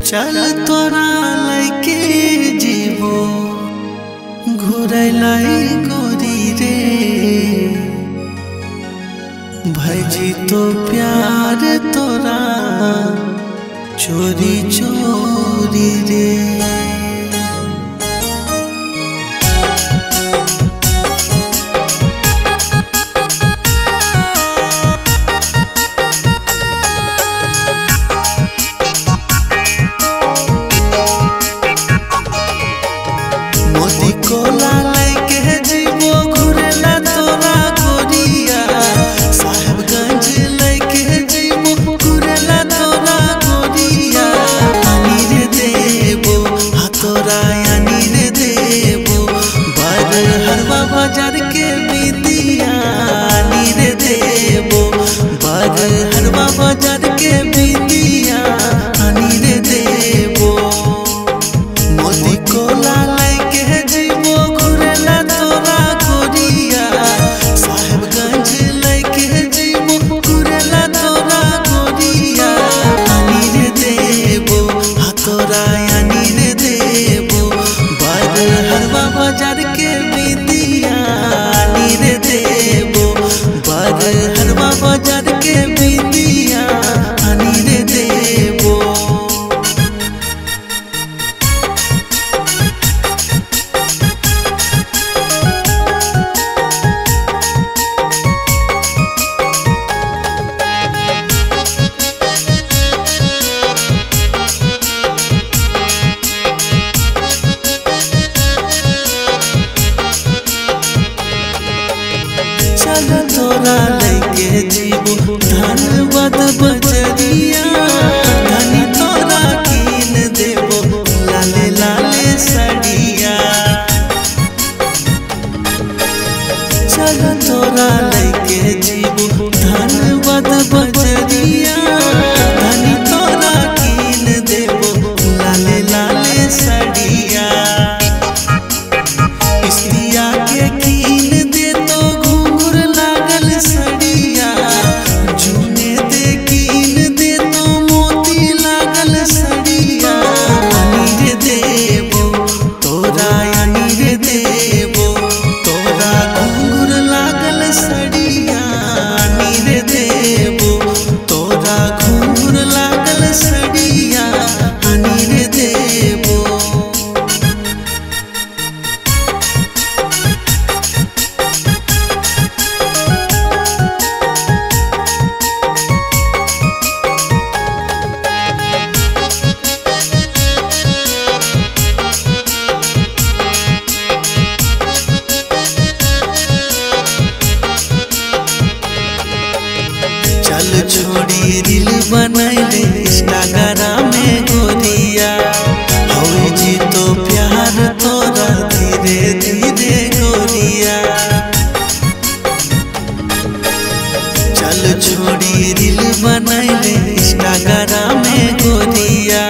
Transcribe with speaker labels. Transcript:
Speaker 1: चल तोरा लैके जीवो घुरैलाई गोरी रे भजी तो प्यार तोरा चोरी चोरी रे। कोला लैके जीवो घुरेला तोरा गोरिया साहेबगंज लैके जीवो घुरेला तोरा गोरिया यानी रे देबो तोरा यानी रे देबो बर हरवा बाजार के बिदिया यानी रे देबो बर हरवा बाजार के बिदिया यानी रे देबो मोदी कोला बाजार के बिदिया नीरे देबो बर हरवा बाजार के बिदिया नीरे देबो। चल तोरा लैके जीवो धनबाद बजरिया धनी तोरा कीन देबो लाले लाले सड़िया। चल तोरा लैके जीवो धनबाद बजरिया धनी तोरा कीन देबो लाले लाले सड़िया। इस्तिया के कीन दे तो घूंघर लागल सड़िया जूने दे कीन दे तो मोती लागल सड़िया यानी रे देबो तोरा यानी रे देबो तोरा घूंघर लागल सड़िया यानी रे देबो तोरा घूंघर लागल सड़िया यानी रे देबो। चल छोड़ी रील बनैले इंस्टाग्राम में गोरिया होई जी तो प्यार तोरा धीरे धीरे गोरिया। चल छोड़ी रील बनैले इंस्टाग्राम में गोरिया